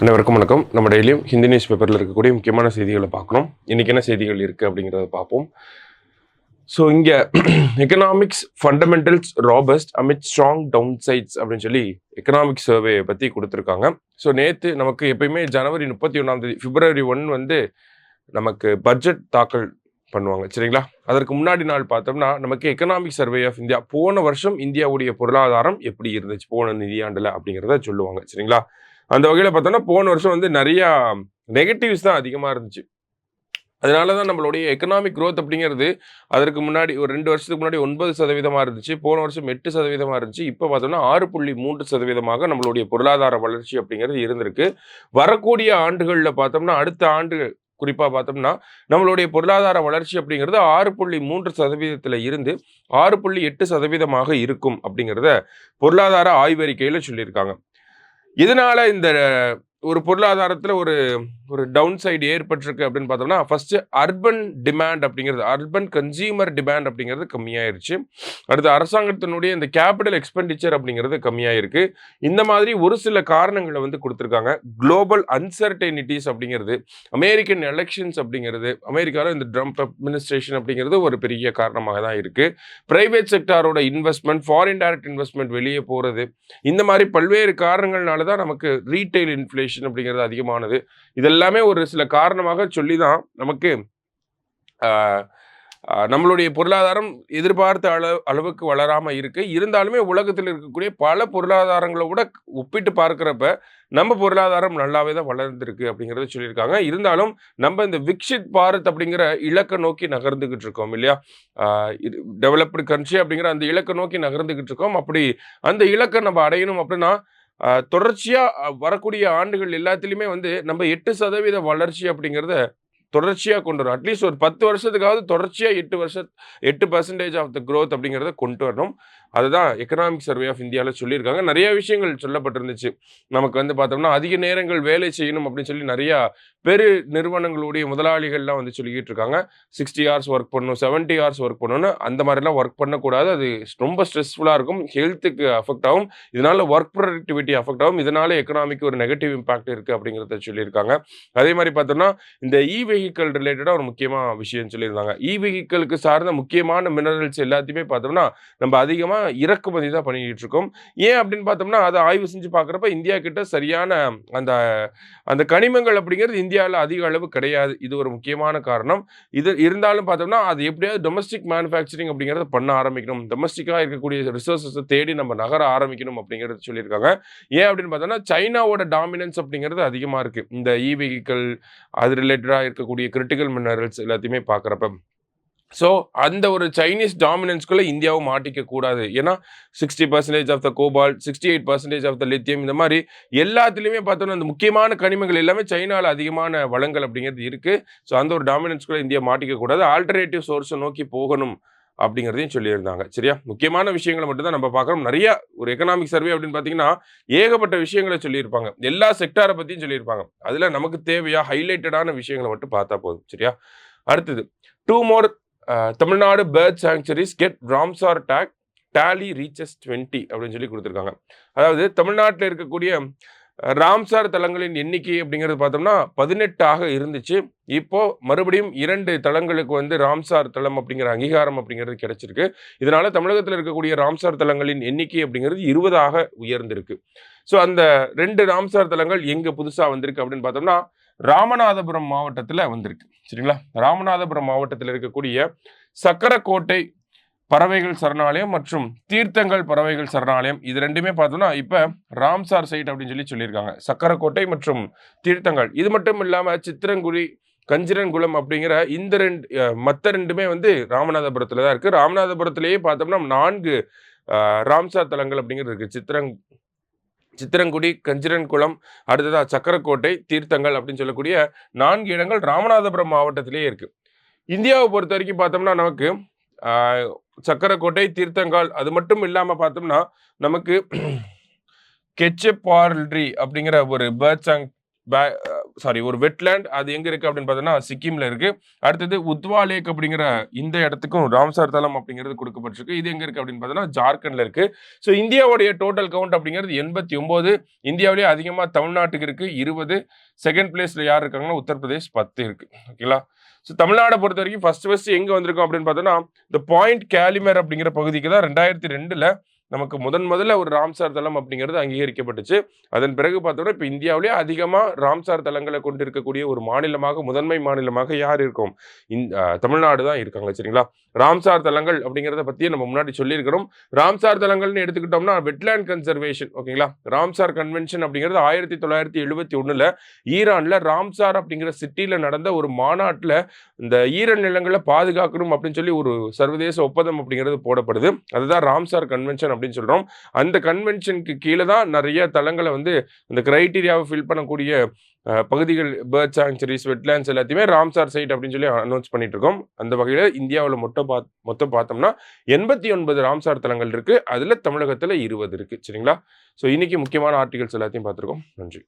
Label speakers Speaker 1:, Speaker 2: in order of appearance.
Speaker 1: அனைவருக்கும் வணக்கம். நம்ம டெய்லியும் ஹிந்தி நியூஸ் பேப்பரில் இருக்கக்கூடிய முக்கியமான செய்திகளை பார்க்கணும். இன்றைக்கி என்ன செய்திகள் இருக்குது அப்படிங்கிறத பார்ப்போம். ஸோ இங்கே economics fundamentals robust amid strong downsides அப்படின்னு சொல்லி எக்கனாமிக்ஸ் சர்வே பற்றி கொடுத்துருக்காங்க. ஸோ நேற்று நமக்கு எப்பயுமே ஜனவரி 31 பிப்ரவரி 1 வந்து நமக்கு பட்ஜெட் தாக்கல் பண்ணுவாங்க, சரிங்களா? அதற்கு முன்னாடி நாள் பார்த்தோம்னா நமக்கு எக்கனாமிக் சர்வே ஆஃப் இந்தியா போன வருஷம் இந்தியாவுடைய பொருளாதாரம் எப்படி இருந்துச்சு போன நிதியாண்டில் அப்படிங்கிறத சொல்லுவாங்க, சரிங்களா? அந்த வகையில் பார்த்தோம்னா போன வருஷம் வந்து நிறையா நெகட்டிவ்ஸ் தான் அதிகமாக இருந்துச்சு. அதனால தான் நம்மளுடைய எக்கனாமிக் க்ரோத் அப்படிங்கிறது அதற்கு முன்னாடி ஒரு 2 வருஷத்துக்கு முன்னாடி 9% இருந்துச்சு. போன வருஷம் 8% இருந்துச்சு. இப்போ பார்த்தோம்னா 6.3% நம்மளுடைய பொருளாதார வளர்ச்சி அப்படிங்கிறது இருந்திருக்கு. வரக்கூடிய ஆண்டுகளில் பார்த்தோம்னா அடுத்த ஆண்டு குறிப்பாக பார்த்தோம்னா நம்மளுடைய பொருளாதார வளர்ச்சி அப்படிங்கிறது 6.3% இருந்து 6.8% இருக்கும் அப்படிங்கிறத பொருளாதார ஆய்வறிக்கையில் சொல்லியிருக்காங்க. இதனால இந்த ஒரு பொருளாதாரத்தில் ஒரு ஒரு டவுன் சைடு ஏற்பட்டிருக்கு அப்படின்னு பார்த்தோம்னா ஃபர்ஸ்ட் அர்பன் டிமாண்ட் அப்படிங்கிறது, அர்பன் கன்சியூமர் டிமாண்ட் அப்படிங்கிறது கம்மியாயிருச்சு. அடுத்து அரசாங்கத்தினுடைய இந்த கேபிட்டல் எக்ஸ்பெண்டிச்சர் அப்படிங்கிறது கம்மியாயிருக்கு. இந்த மாதிரி ஒரு சில காரணங்களை வந்து கொடுத்துருக்காங்க. குளோபல் அன்சர்டனிட்டிஸ் அப்படிங்கிறது, அமெரிக்கன் எலெக்ஷன்ஸ் அப்படிங்கிறது, அமெரிக்காவில் இந்த ட்ரம்ப் அட்மினிஸ்ட்ரேஷன் அப்படிங்கிறது ஒரு பெரிய காரணமாக தான் இருக்கு. பிரைவேட் செக்டாரோட இன்வெஸ்ட்மெண்ட், ஃபாரின் டைரக்ட் இன்வெஸ்ட்மெண்ட் வெளியே போகிறது, இந்த மாதிரி பல்வேறு காரணங்கள்னால தான் நமக்கு ரீட்டைல் இன்ஃப்ளேஷன் அப்படிங்கிறது அதிகமானது. இதெல்லாமே ஒரு சில காரணமாக சொல்லி தான் நமக்கு நம்மளுடைய பொருளாதாரம் எதிர்பார்த்த அளவுக்கு வளராமல் இருக்கு. இருந்தாலுமே உலகத்தில் இருக்கக்கூடிய பல பொருளாதாரங்களை விட ஒப்பிட்டு பார்க்குறப்ப நம்ம பொருளாதாரம் நல்லாவே தான் வளர்ந்துருக்கு அப்படிங்கிறத சொல்லியிருக்காங்க. இருந்தாலும் நம்ம இந்த விக்ஷித் பாரத் அப்படிங்கிற இலக்கை நோக்கி நகர்ந்துகிட்டு இருக்கோம் இல்லையா? டெவலப்டு கண்ட்ரி அப்படிங்கிற அந்த இலக்கை நோக்கி நகர்ந்துகிட்டு இருக்கோம். அப்படி அந்த இலக்கை நம்ம அடையணும் அப்படின்னா தொடர்ச்சியாக வரக்கூடிய ஆண்டுகள் எல்லாத்துலேயுமே வந்து நம்ம 8% வளர்ச்சி அப்படிங்கிறத தொடர்ச்சியாக கொண்டு வரும். அட்லீஸ்ட் ஒரு 10 வருஷத்துக்காவது தொடர்ச்சியாக 8% ஆஃப் த க்ரோத் அப்படிங்கிறத கொண்டு வரணும். அதுதான் எக்கனாமிக் சர்வே ஆஃப் இந்தியாவில் சொல்லியிருக்காங்க. நிறைய விஷயங்கள் சொல்லப்பட்டிருந்துச்சு. நமக்கு வந்து பார்த்தோம்னா அதிக நேரங்கள் வேலை செய்யணும் அப்படின்னு சொல்லி நிறையா பெரு நிறுவனங்களுடைய முதலாளிகள்லாம் வந்து சொல்லிக்கிட்டு இருக்காங்க. 60 ஹவர்ஸ் ஒர்க் பண்ணணும், 70 ஹவர்ஸ் ஒர்க் பண்ணணும்னு. அந்த மாதிரிலாம் ஒர்க் பண்ணக்கூடாது. அது ரொம்ப ஸ்ட்ரெஸ்ஃபுல்லாக இருக்கும், ஹெல்த்துக்கு அஃபெக்ட் ஆகும், இதனால ஒர்க் ப்ரொடக்டிவிட்டி அஃபெக்ட் ஆகும், இதனால எக்கனாமிக் ஒரு நெகட்டிவ் இம்பாக்ட் இருக்குது அப்படிங்கிறத சொல்லியிருக்காங்க. அதே மாதிரி பார்த்தோம்னா இந்த வெஹிக்கல் ரிலேட்டடாக ஒரு முக்கியமான விஷயம் சொல்லியிருந்தாங்க. வெஹிக்கலுக்கு சார்ந்த முக்கியமான மினரல்ஸ் எல்லாத்தையுமே பார்த்தோம்னா நம்ம அதிகமாக இறக்குமதி தான் பண்ணிக்கிட்டு இருக்கோம். ஏன் அப்படின்னு பார்த்தோம்னா அதை ஆய்வு செஞ்சு பார்க்குறப்ப இந்தியா கிட்ட சரியான அந்த அந்த கனிமங்கள் அப்படிங்கிறது இந்தியாவில் அதிக அளவு கிடையாது. இது ஒரு முக்கியமான காரணம். இது இருந்தாலும் பார்த்தோம்னா அது எப்படியாவது டொமஸ்டிக் மேனுஃபேக்சரிங் அப்படிங்கிறத பண்ண ஆரம்பிக்கணும், டொமஸ்டிக்காக இருக்கக்கூடிய ரிசோர்ஸஸை தேடி நம்ம நகர ஆரம்பிக்கணும் அப்படிங்கிறது சொல்லியிருக்காங்க. ஏன் அப்படின்னு பார்த்தோம்னா சைனாவோட டாமினன்ஸ் அப்படிங்கிறது அதிகமாக இருக்குது இந்த வெஹிக்கல் அது ரிலேட்டடாக இருக்கக்கூடிய கிரிட்டிக்கல் மினரல்ஸ் எல்லாத்தையுமே பார்க்குறப்ப. ஸோ அந்த ஒரு சைனீஸ் டாமினன்ஸ்குள்ளே இந்தியாவும் மாட்டிக்க கூடாது. ஏன்னா 60% of the cobalt, 68% of the lithium, இந்த மாதிரி எல்லாத்துலேயுமே பார்த்தோன்னா அந்த முக்கியமான கனிமங்கள் எல்லாமே சைனாவில் அதிகமான வளங்கள் அப்படிங்கிறது இருக்குது. ஸோ அந்த ஒரு டாமினன்ஸ்குள்ளே இந்தியா மாட்டிக்க கூடாது, ஆல்டர்னேட்டிவ் சோர்ஸை நோக்கி போகணும் அப்படிங்கிறதையும் சொல்லியிருந்தாங்க. சரியா? முக்கியமான விஷயங்களை மட்டும்தான் நம்ம பார்க்குறோம். நிறைய ஒரு எக்கனாமிக் சர்வே அப்படின்னு பார்த்தீங்கன்னா ஏகப்பட்ட விஷயங்களை சொல்லியிருப்பாங்க, எல்லா செக்டாரை பற்றியும் சொல்லியிருப்பாங்க. அதில் நமக்கு தேவையா ஹைலைட்டடான விஷயங்களை மட்டும் பார்த்தா போதும். சரியா? அடுத்தது 2 more Tamil Nadu bird sanctuaries get Ramsar take, tally reaches 20 அப்படின்னு சொல்லி கொடுத்துருக்காங்க. அதாவது தமிழ்நாட்டில் இருக்கக்கூடிய ராம்சார் தலங்களின் எண்ணிக்கை அப்படிங்கிறது பார்த்தோம்னா 18 இருந்துச்சு. இப்போ மறுபடியும் 2 தலங்களுக்கு வந்து ராம்சார் தலம் அப்படிங்கிற அங்கீகாரம் அப்படிங்கிறது கிடைச்சிருக்கு. இதனால தமிழகத்தில் இருக்கக்கூடிய ராம்சார் தலங்களின் எண்ணிக்கை அப்படிங்கிறது 20 உயர்ந்திருக்கு. ஸோ அந்த 2 ராம்சார் தலங்கள் எங்கே புதுசாக வந்திருக்கு அப்படின்னு பார்த்தோம்னா ராமநாதபுரம் மாவட்டத்தில் வந்திருக்கு. சரிங்களா? ராமநாதபுரம் மாவட்டத்தில் இருக்கக்கூடிய சக்கரக்கோட்டை பறவைகள் சரணாலயம் மற்றும் தீர்த்தங்கள் பறவைகள் சரணாலயம், இது ரெண்டுமே பார்த்தோம்னா இப்போ ராம்சார் சைட் அப்படின்னு சொல்லியிருக்காங்க. சக்கரக்கோட்டை மற்றும் தீர்த்தங்கள். இது மட்டும் இல்லாமல் சித்திரங்குடி, கஞ்சிரன்குளம் அப்படிங்கிற இந்த மற்ற ரெண்டுமே வந்து ராமநாதபுரத்தில் தான் இருக்குது. ராமநாதபுரத்திலேயே பார்த்தோம்னா 4 ராம்சார் தலங்கள் அப்படிங்கிறது இருக்குது. சித்திரங்குடி, கஞ்சிரன்குளம், அடுத்ததாக சக்கரக்கோட்டை, தீர்த்தங்கள் அப்படின்னு சொல்லக்கூடிய 4 இடங்கள் ராமநாதபுரம் மாவட்டத்திலேயே இருக்குது. இந்தியாவை பொறுத்த வரைக்கும் பார்த்தோம்னா நமக்கு சக்கரக்கோட்டை, தீர்த்தங்கால், அது மட்டும் இல்லாமல் பார்த்தோம்னா நமக்கு கெச்சப்பார்ட்ரி அப்படிங்கிற ஒரு ஒரு வெட்லேண்ட். அது எங்க இருக்கு அப்படின்னு பார்த்தோம்னா சிக்கிம்ல இருக்கு. அடுத்தது உத்வா லேக் அப்படிங்கிற இந்த இடத்துக்கும் ராம்சார் தலம் அப்படிங்கிறது கொடுக்கப்பட்டிருக்கு. இது எங்க இருக்கு அப்படின்னு பார்த்தோம்னா ஜார்க்கண்ட்ல இருக்கு. ஸோ இந்தியாவுடைய டோட்டல் கவுண்ட் அப்படிங்கிறது 89. இந்தியாவிலேயே அதிகமா தமிழ்நாட்டுக்கு இருக்கு 20. செகண்ட் பிளேஸ்ல யார் இருக்காங்கன்னா உத்தரப்பிரதேஷ் 10 இருக்கு. ஓகேங்களா? ஸோ தமிழ்நாடை பொறுத்த வரைக்கும் ஃபர்ஸ்ட் எங்க வந்திருக்கோம் அப்படின்னு பார்த்தோம்னா இந்த பாயிண்ட் கேலிமேர் அப்படிங்கிற பகுதிக்கு தான் 2002ல நமக்கு முதல்ல ஒரு ராம்சார் தலம் அப்படிங்கிறது அங்கீகரிக்கப்பட்டுச்சு. அதன் பிறகு பார்த்தோம்னா இப்போ இந்தியாவிலேயே அதிகமா ராம்சார் தலங்களை கொண்டு இருக்கக்கூடிய ஒரு மாநிலமாக, முதன்மை மாநிலமாக யார் இருக்கும்? தமிழ்நாடு தான் இருக்காங்க. சரிங்களா? ராம்சார் தலங்கள் அப்படிங்கிறத பத்தி நம்ம முன்னாடி சொல்லியிருக்கிறோம். ராம்சார் தலங்கள்னு எடுத்துக்கிட்டோம்னா வெட்லேண்ட் கன்சர்வேஷன். ஓகேங்களா? ராம்சார் கன்வென்ஷன் அப்படிங்கிறது 1971ல ஈரான்ல ராம்சார் அப்படிங்கிற சிட்டில நடந்த ஒரு மாநாட்டுல இந்த ஈர நிலங்களை பாதுகாக்கணும் அப்படின்னு சொல்லி ஒரு சர்வதேச ஒப்பந்தம் அப்படிங்கிறது போடப்படுது. அதுதான் ராம்சார் கன்வென்ஷன் அப்படின்னு சொல்றோம். அந்த கன்வென்ஷனுக்கு கீழே தான் நிறைய தலங்களை வந்து இந்த கிரைட்டீரியாவை ஃபில் பண்ணக்கூடிய பகுதிகள், பேர்ட் சாங்சுரிஸ், வெட்லேண்ட்ஸ் எல்லாத்தையுமே ராம்சார் சைட் அப்படின்னு சொல்லி அனௌன்ஸ் பண்ணிட்டு இருக்கோம். அந்த வகையில் இந்தியாவில் மொத்தம் பார்த்தோம்னா 89 ராம்சார் தலங்கள் இருக்கு. அதுல தமிழகத்துல 20 இருக்கு. சரிங்களா? ஸோ இன்னைக்கு முக்கியமான ஆர்டிகல்ஸ் எல்லாத்தையும் பார்த்துருக்கோம். நன்றி.